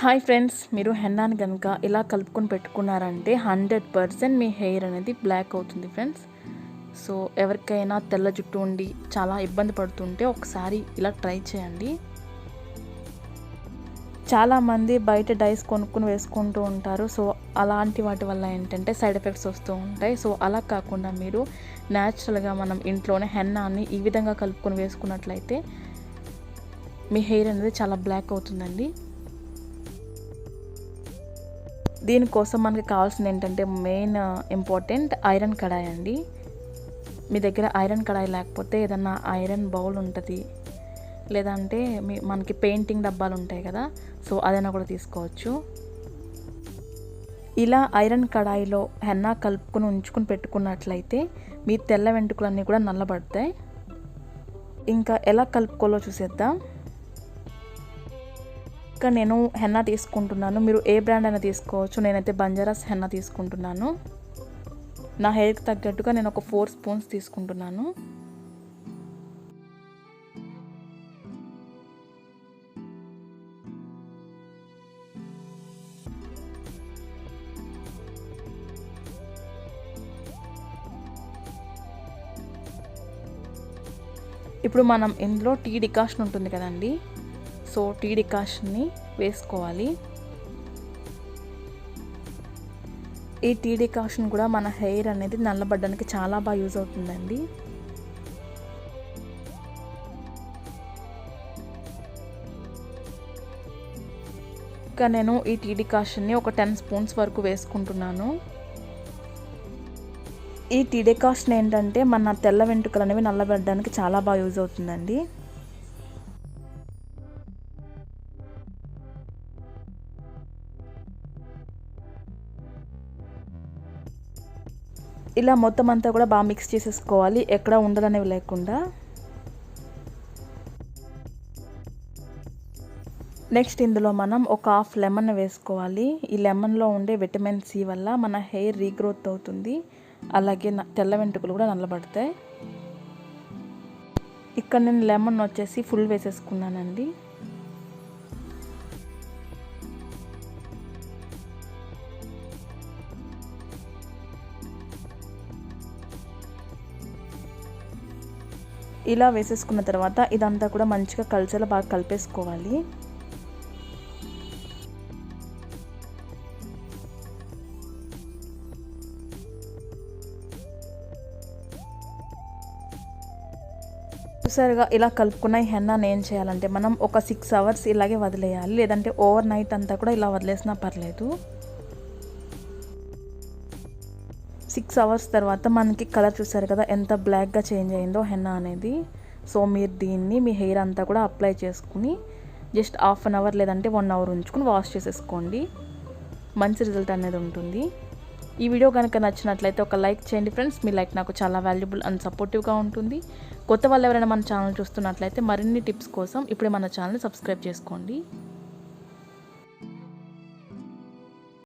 Hi friends, మీరు హెన్నాని కనుక ఇలా కలుపుకొని పెట్టుకున్నారంటే 100% మీ హెయిర్ అనేది బ్లాక్ అవుతుంది ఫ్రెండ్స్. సో ఎవరికైనా తెల్ల జుట్టు ఉండి చాలా ఇబ్బంది పడుతుంటే ఒకసారి ఇలా ట్రై చేయండి. చాలామంది బయట డైస్ కొనుక్కొని వేసుకుంటూ ఉంటారు. సో అలాంటి వాటి వల్ల ఏంటంటే సైడ్ ఎఫెక్ట్స్ వస్తూ ఉంటాయి. సో అలా కాకుండా మీరు న్యాచురల్గా మనం ఇంట్లోనే హెన్నాని ఈ విధంగా కలుపుకొని వేసుకున్నట్లయితే మీ హెయిర్ అనేది చాలా బ్లాక్ అవుతుందండి. దీనికోసం మనకి కావాల్సింది ఏంటంటే మెయిన్ ఇంపార్టెంట్ ఐరన్ కడాయి అండి. మీ దగ్గర ఐరన్ కడాయి లేకపోతే ఏదన్నా ఐరన్ బౌల్ ఉంటుంది, లేదంటే మనకి పెయింటింగ్ డబ్బాలు ఉంటాయి కదా, సో అదైనా కూడా తీసుకోవచ్చు. ఇలా ఐరన్ కడాయిలో హెన్నా కలుపుకొని ఉంచుకొని పెట్టుకున్నట్లయితే మీ తెల్ల వెంట్రుకలన్నీ కూడా నల్లబడతాయి. ఇంకా ఎలా కలుపుకోవాలో చూసేద్దాం. ఇంకా నేను హెన్నా తీసుకుంటున్నాను. మీరు ఏ బ్రాండ్ అయినా తీసుకోవచ్చు. నేనైతే బంజారాస్ హెన్నా తీసుకుంటున్నాను. నా హెయిర్కి తగ్గట్టుగా నేను ఒక 4 స్పూన్స్ తీసుకుంటున్నాను. ఇప్పుడు మనం ఇందులో టీ డికాషన్ ఉంటుంది కదండి, సో టీ డికాషన్ని వేసుకోవాలి. ఈ టీ డికాషన్ కూడా మన హెయిర్ అనేది నల్లబడడానికి చాలా బాగా యూజ్ అవుతుందండి. ఇంకా నేను ఈ టీ డికాషన్ని ఒక 10 స్పూన్స్ వరకు వేసుకుంటున్నాను. ఈ టీ డికాషన్ ఏంటంటే మన తెల్ల వెంట్రుకలు అనేవి నల్లబడడానికి చాలా బాగా యూజ్ అవుతుందండి. ఇలా మొత్తం అంతా కూడా బాగా మిక్స్ చేసేసుకోవాలి, ఎక్కడ ఉండలనేవి లేకుండా. నెక్స్ట్ ఇందులో మనం ఒక హాఫ్ లెమన్ వేసుకోవాలి. ఈ లెమన్లో ఉండే విటమిన్ సి వల్ల మన హెయిర్ రీగ్రోత్ అవుతుంది, అలాగే తెల్ల వెంట్రుకలు కూడా నల్లబడతాయి. ఇక్కడ నేను లెమన్ వచ్చేసి ఫుల్ వేసేసుకున్నానండి. ఇలా వేసేసుకున్న తర్వాత ఇదంతా కూడా మంచిగా కలిసేలా బాగా కలిపేసుకోవాలి. చూసారుగా, ఇలా కలుపుకున్న ఈ హెన్నాని ఏం చేయాలంటే మనం ఒక 6 అవర్స్ ఇలాగే వదిలేయాలి, లేదంటే ఓవర్ నైట్ అంతా కూడా ఇలా వదిలేసినా పర్లేదు. 6 అవర్స్ తర్వాత మనకి కలర్ చూసారు కదా ఎంత బ్లాక్గా చేంజ్ అయిందో హెన్నా అనేది. సో మీరు దీన్ని మీ హెయిర్ అంతా కూడా అప్లై చేసుకుని జస్ట్ హాఫ్ అన్ అవర్ లేదంటే 1 అవర్ ఉంచుకుని వాష్ చేసేసుకోండి. మంచి రిజల్ట్ అనేది ఉంటుంది. ఈ వీడియో కనుక నచ్చినట్లయితే ఒక లైక్ చేయండి ఫ్రెండ్స్. మీ లైక్ నాకు చాలా వాల్యుబుల్ అండ్ సపోర్టివ్గా ఉంటుంది. కొత్త వాళ్ళు ఎవరైనా మన ఛానల్ చూస్తున్నట్లయితే మరిన్ని టిప్స్ కోసం ఇప్పుడే మన ఛానల్ని సబ్స్క్రైబ్ చేసుకోండి.